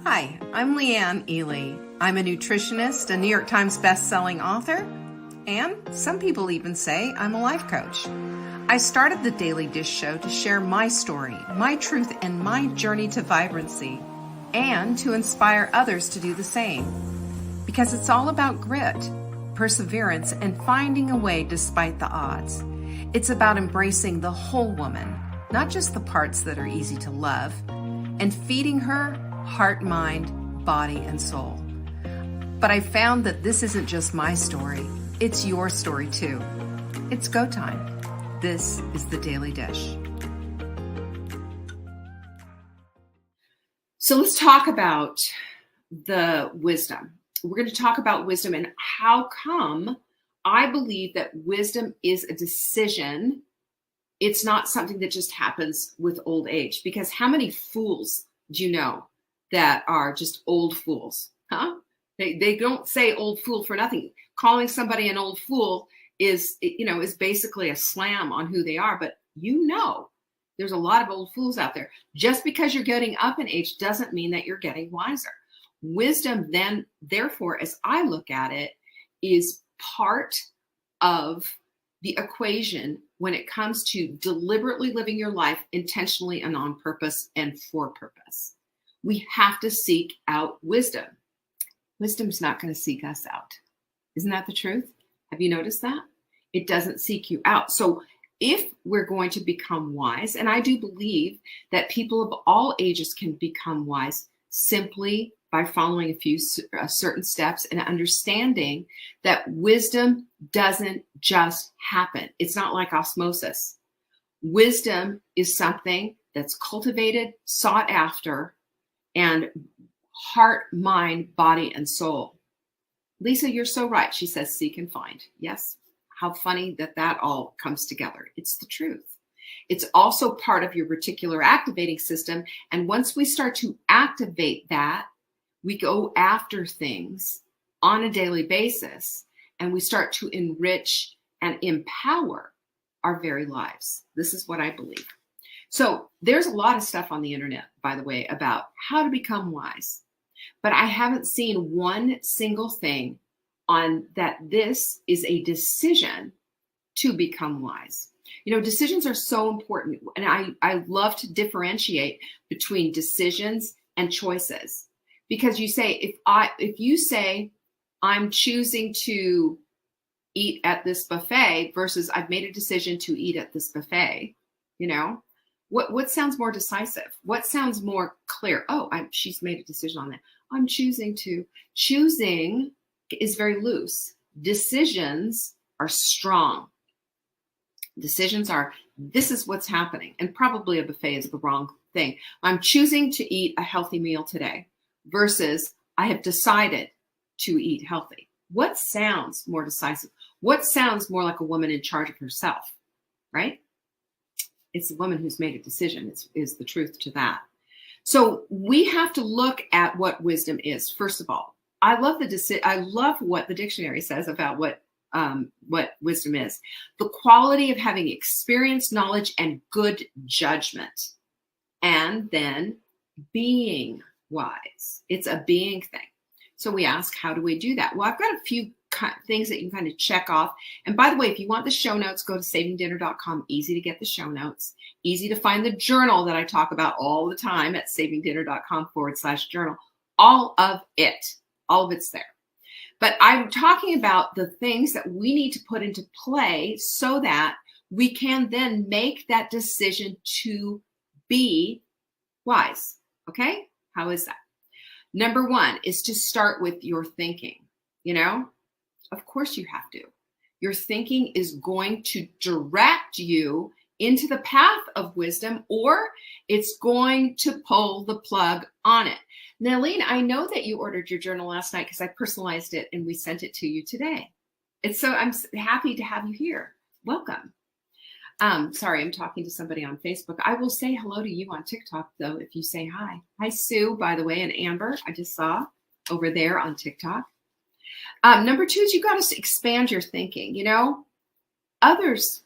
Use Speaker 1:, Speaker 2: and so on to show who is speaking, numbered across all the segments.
Speaker 1: Hi, I'm Leanne Ely. I'm a nutritionist, a New York Times best-selling author, and some people even say I'm a life coach. I started the Daily Dish Show to share my story, my truth, and my journey to vibrancy, and to inspire others to do the same. Because it's all about grit, perseverance, and finding a way despite the odds. It's about embracing the whole woman, not just the parts that are easy to love, and feeding her heart, mind, body, and soul. But I found that this isn't just my story, it's your story too. It's go time. This is the Daily Dish. So let's talk about the wisdom. We're going to talk about wisdom and how come I believe that wisdom is a decision. It's not something that just happens with old age. Because how many fools do you know that are just old fools? Huh? They don't say old fool for nothing. Calling somebody an old fool is basically a slam on who they are. But there's a lot of old fools out there. Just because you're getting up in age doesn't mean that you're getting wiser. Wisdom then, therefore, as I look at it, is part of the equation when it comes to deliberately living your life intentionally and on purpose and for purpose. We have to seek out wisdom. Wisdom's not going to seek us out. Isn't that the truth? Have you noticed that? It doesn't seek you out. So if we're going to become wise, and I do believe that people of all ages can become wise simply by following a few certain steps and understanding that wisdom doesn't just happen. It's not like osmosis. Wisdom is something that's cultivated, sought after, and heart, mind, body, and soul. Lisa, you're so right. She says, seek and find. Yes. How funny that all comes together. It's the truth. It's also part of your reticular activating system. And once we start to activate that, we go after things on a daily basis and we start to enrich and empower our very lives. This is what I believe. So there's a lot of stuff on the internet, by the way, about how to become wise. But I haven't seen one single thing on that this is a decision to become wise. Decisions are so important. And I love to differentiate between decisions and choices. Because you say, if you say, I'm choosing to eat at this buffet versus I've made a decision to eat at this buffet, what sounds more decisive? What sounds more clear? Oh, she's made a decision on that. I'm choosing to. Choosing is very loose. Decisions are strong. Decisions are, this is what's happening. And probably a buffet is the wrong thing. I'm choosing to eat a healthy meal today versus I have decided to eat healthy. What sounds more decisive? What sounds more like a woman in charge of herself, right? It's the woman who's made a decision is the truth to that. So we have to look at what wisdom is. First of all, I love what the dictionary says about what wisdom is. The quality of having experience, knowledge, and good judgment. And then being wise. It's a being thing. So we ask, how do we do that? Well, I've got a few things that you can kind of check off. And by the way, if you want the show notes, go to savingdinner.com. Easy to get the show notes. Easy to find the journal that I talk about all the time at savingdinner.com/journal. All of it's there. But I'm talking about the things that we need to put into play so that we can then make that decision to be wise. Okay? How is that? Number one is to start with your thinking. Of course you have to. Your thinking is going to direct you into the path of wisdom, or it's going to pull the plug on it. Naleen, I know that you ordered your journal last night because I personalized it and we sent it to you today. I'm happy to have you here. Welcome. Sorry, I'm talking to somebody on Facebook. I will say hello to you on TikTok, though, if you say hi. Hi, Sue, by the way, and Amber, I just saw over there on TikTok. Number two is you got to expand your thinking. Others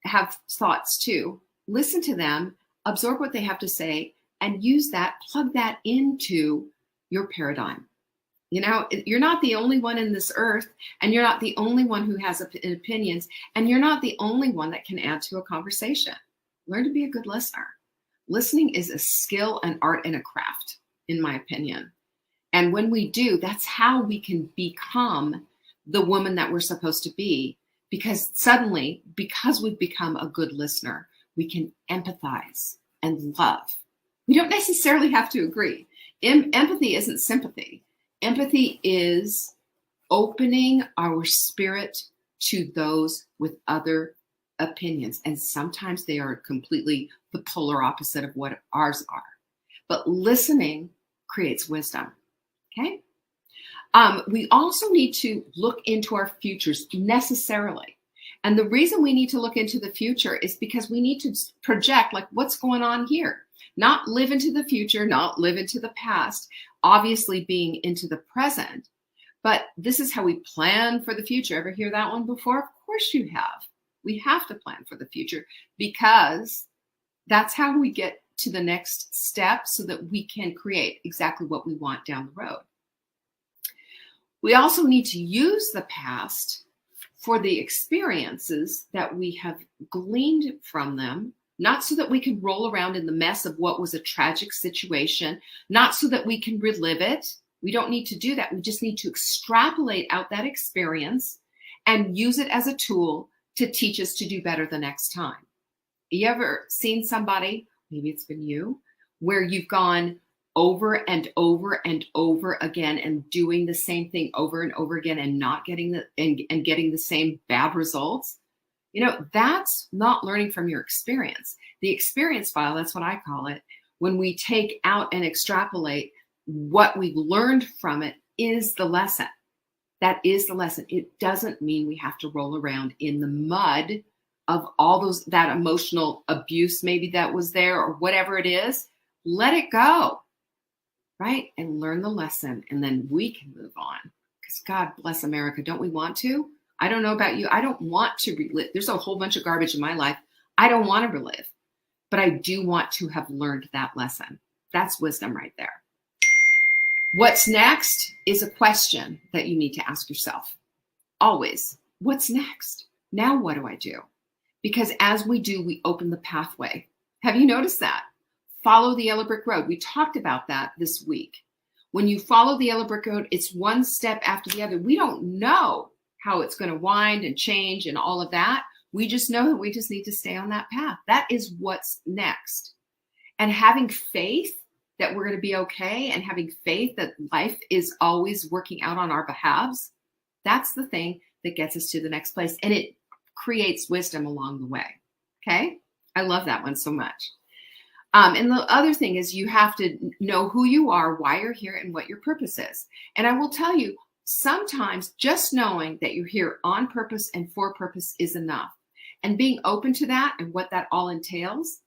Speaker 1: have thoughts too. Listen to them, absorb what they have to say, and use that, plug that into your paradigm. You're not the only one in this earth, and you're not the only one who has opinions, and you're not the only one that can add to a conversation. Learn to be a good listener. Listening is a skill, an art, and a craft, in my opinion. And when we do, that's how we can become the woman that we're supposed to be. Because suddenly, because we've become a good listener, we can empathize and love. We don't necessarily have to agree. Empathy isn't sympathy. Empathy is opening our spirit to those with other opinions. And sometimes they are completely the polar opposite of what ours are. But listening creates wisdom. Okay? We also need to look into our futures necessarily. And the reason we need to look into the future is because we need to project like what's going on here. Not live into the future, not live into the past, obviously being into the present. But this is how we plan for the future. Ever hear that one before? Of course you have. We have to plan for the future because that's how we get to the next step so that we can create exactly what we want down the road. We also need to use the past for the experiences that we have gleaned from them, not so that we can roll around in the mess of what was a tragic situation, not so that we can relive it. We don't need to do that. We just need to extrapolate out that experience and use it as a tool to teach us to do better the next time. You ever seen somebody, maybe it's been you, where you've gone over and over and over again and doing the same thing over and over again and not getting and getting the same bad results? That's not learning from your experience. The experience file, that's what I call it. When we take out and extrapolate what we've learned from it is the lesson. That is the lesson. It doesn't mean we have to roll around in the mud of all that emotional abuse maybe that was there or whatever it is. Let it go, right? And learn the lesson, and then we can move on. Because God bless America, don't we want to? I don't know about you. I don't want to relive. There's a whole bunch of garbage in my life I don't want to relive, but I do want to have learned that lesson. That's wisdom right there. What's next is a question that you need to ask yourself. Always, what's next? Now what do I do? Because as we do, we open the pathway. Have you noticed that? Follow the yellow brick road. We talked about that this week. When you follow the yellow brick road, it's one step after the other. We don't know how it's going to wind and change and all of that. We just know that we just need to stay on that path. That is what's next. And having faith that we're going to be okay and having faith that life is always working out on our behalves, that's the thing that gets us to the next place. And it creates wisdom along the way. Okay? I love that one so much. And the other thing is you have to know who you are, why you're here, and what your purpose is. And I will tell you, sometimes just knowing that you're here on purpose and for purpose is enough. And being open to that and what that all entails,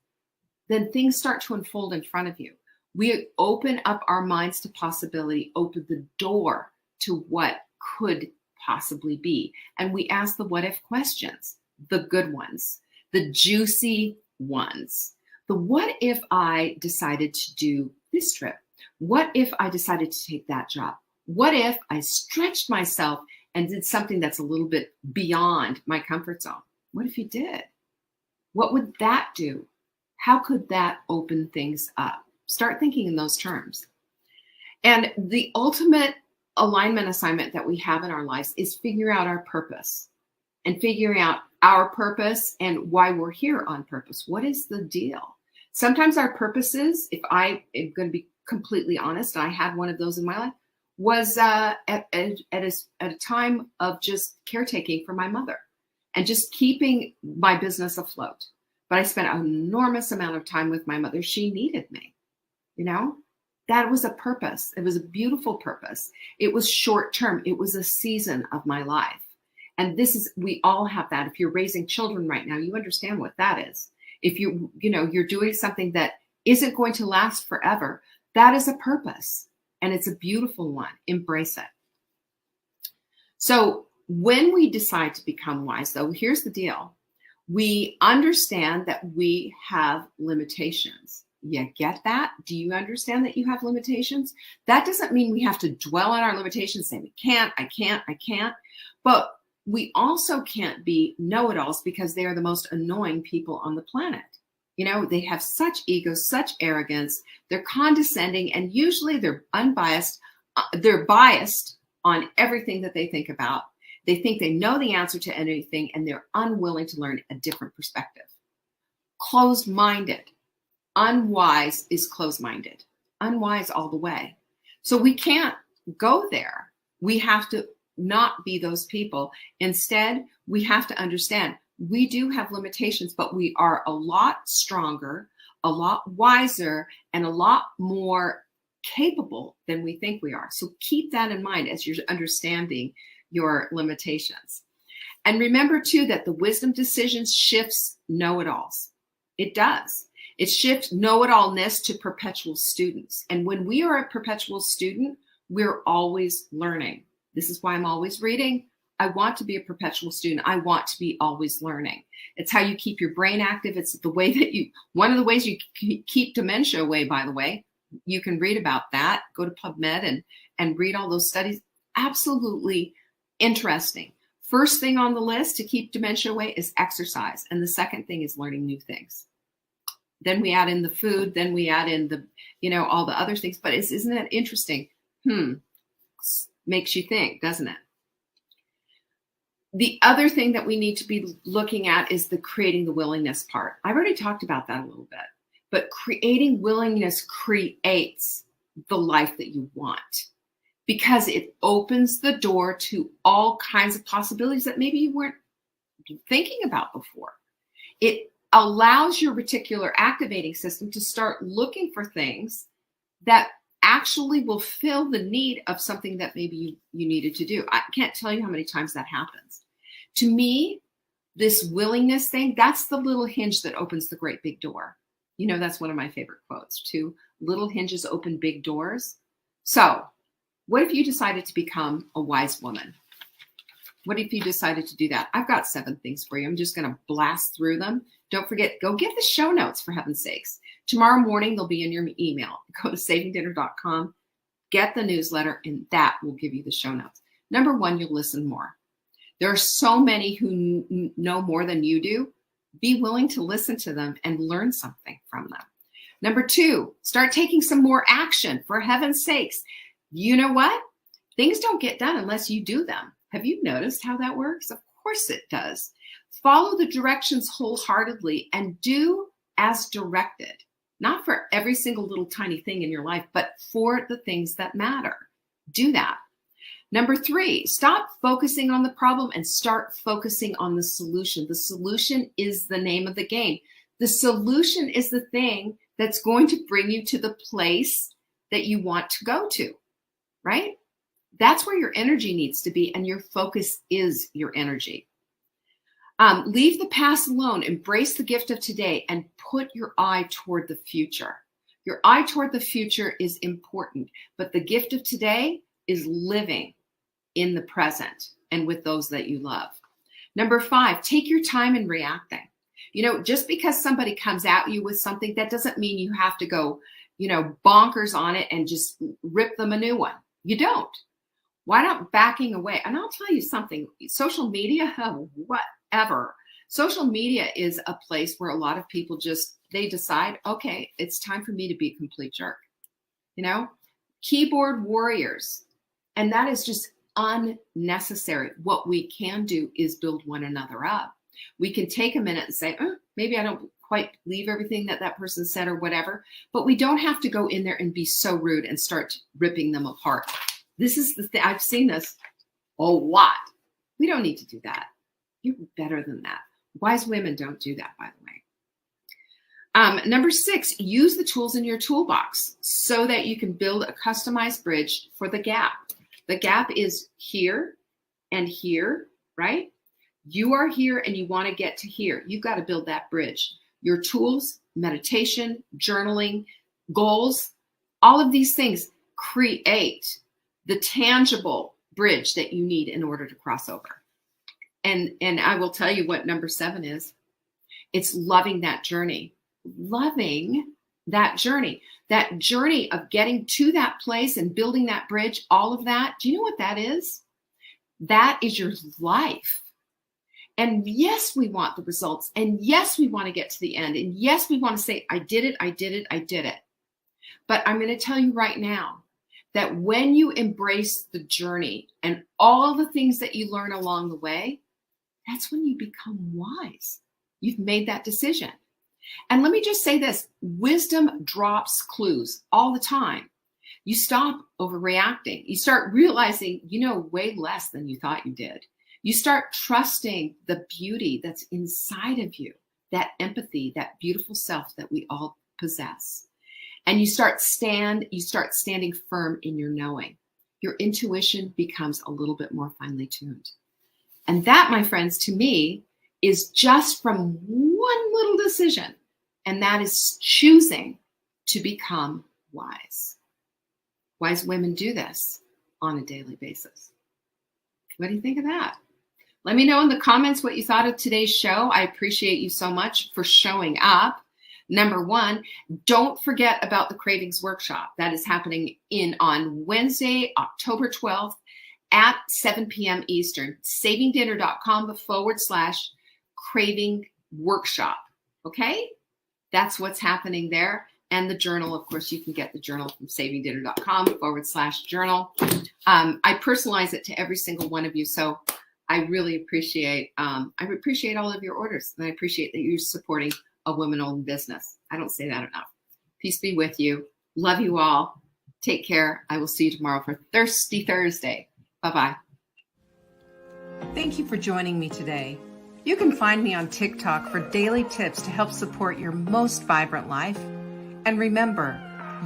Speaker 1: then things start to unfold in front of you. We open up our minds to possibility, open the door to what could possibly be. And we ask the what if questions, the good ones, the juicy ones. The what if I decided to do this trip? What if I decided to take that job? What if I stretched myself and did something that's a little bit beyond my comfort zone? What if you did? What would that do? How could that open things up? Start thinking in those terms. And the ultimate alignment assignment that we have in our lives is figuring out our purpose and figuring out our purpose and why we're here on purpose. What is the deal? Sometimes our purposes, if I am going to be completely honest, I had one of those in my life, was at a time of just caretaking for my mother and just keeping my business afloat. But I spent an enormous amount of time with my mother. She needed me. That was a purpose. It was a beautiful purpose. It was short term. It was a season of my life. And we all have that. If you're raising children right now, you understand what that is. If you're doing something that isn't going to last forever, that is a purpose. And it's a beautiful one. Embrace it. So when we decide to become wise, though, here's the deal. We understand that we have limitations. You get that? Do you understand that you have limitations? That doesn't mean we have to dwell on our limitations, say we can't, I can't, I can't. But we also can't be know-it-alls because they are the most annoying people on the planet. You know, they have such ego, such arrogance, they're condescending, and usually they're unbiased. They're biased on everything that they think about. They think they know the answer to anything, and they're unwilling to learn a different perspective. Closed-minded. Unwise is closed-minded. Unwise all the way. So we can't go there. We have to not be those people. Instead, we have to understand we do have limitations, but we are a lot stronger, a lot wiser, and a lot more capable than we think we are. So keep that in mind as you're understanding your limitations. And remember too that the wisdom decisions shifts know-it-alls. It does. It shifts know-it-allness to perpetual students. And when we are a perpetual student, we're always learning. This is why I'm always reading. I want to be a perpetual student. I want to be always learning. It's how you keep your brain active. It's the way that one of the ways you keep dementia away, by the way. You can read about that. Go to PubMed and read all those studies. Absolutely interesting. First thing on the list to keep dementia away is exercise. And the second thing is learning new things. Then we add in the food. Then we add in the, all the other things. But isn't that interesting? Makes you think, doesn't it? The other thing that we need to be looking at is the creating the willingness part. I've already talked about that a little bit, but creating willingness creates the life that you want because it opens the door to all kinds of possibilities that maybe you weren't thinking about before. It allows your reticular activating system to start looking for things that actually will fill the need of something that maybe you needed to do. I can't tell you how many times that happens. To me, this willingness thing, that's the little hinge that opens the great big door. That's one of my favorite quotes too. Little hinges open big doors. So what if you decided to become a wise woman? What if you decided to do that? I've got 7 things for you. I'm just going to blast through them. Don't forget, go get the show notes for heaven's sakes. Tomorrow morning, they'll be in your email. Go to savingdinner.com, get the newsletter, and that will give you the show notes. Number 1, you'll listen more. There are so many who know more than you do. Be willing to listen to them and learn something from them. Number 2, start taking some more action, for heaven's sakes. You know what? Things don't get done unless you do them. Have you noticed how that works? Of course it does. Follow the directions wholeheartedly and do as directed. Not for every single little tiny thing in your life, but for the things that matter. Do that. Number 3, stop focusing on the problem and start focusing on the solution. The solution is the name of the game. The solution is the thing that's going to bring you to the place that you want to go to, right? That's where your energy needs to be, and your focus is your energy. Leave the past alone, embrace the gift of today, and put your eye toward the future. Your eye toward the future is important, but the gift of today is living in the present and with those that you love. Number 5, take your time in reacting. Just because somebody comes at you with something, that doesn't mean you have to go, bonkers on it and just rip them a new one. You don't. Why not backing away? And I'll tell you something, social media, whatever. Social media is a place where a lot of people they decide, okay, it's time for me to be a complete jerk. Keyboard warriors. And that is just unnecessary. What we can do is build one another up. We can take a minute and say, maybe I don't quite believe everything that person said or whatever, but we don't have to go in there and be so rude and start ripping them apart. This is the thing. I've seen this a lot. We don't need to do that. You're better than that. Wise women don't do that, by the way. Number 6, use the tools in your toolbox so that you can build a customized bridge for the gap. The gap is here and here, right? You are here and you want to get to here. You've got to build that bridge. Your tools, meditation, journaling, goals, all of these things create the tangible bridge that you need in order to cross over. And I will tell you what number 7 is. It's loving that journey. Loving that journey of getting to that place and building that bridge, all of that. Do you know what that is? That is your life. And yes, we want the results. And yes, we want to get to the end. And yes, we want to say, I did it, I did it, I did it. But I'm going to tell you right now that when you embrace the journey and all the things that you learn along the way, that's when you become wise. You've made that decision. And let me just say this, wisdom drops clues all the time. You stop overreacting. You start realizing you know way less than you thought you did. You start trusting the beauty that's inside of you, that empathy, that beautiful self that we all possess. And you start standing firm in your knowing. Your intuition becomes a little bit more finely tuned. And that, my friends, to me, is just from one little decision. And that is choosing to become wise. Wise women do this on a daily basis. What do you think of that? Let me know in the comments what you thought of today's show. I appreciate you so much for showing up. Number one, don't forget about the Cravings Workshop. That is happening on Wednesday, October 12th at 7 p.m. Eastern. savingdinner.com/craving workshop. Okay? That's what's happening there. And the journal, of course, you can get the journal from savingdinner.com/journal. I personalize it to every single one of you. So I really appreciate all of your orders. And I appreciate that you're supporting a woman-owned business. I don't say that enough. Peace be with you. Love you all. Take care. I will see you tomorrow for Thirsty Thursday. Bye-bye.
Speaker 2: Thank you for joining me today. You can find me on TikTok for daily tips to help support your most vibrant life. And remember,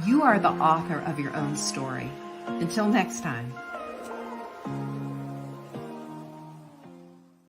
Speaker 2: you are the author of your own story. Until next time.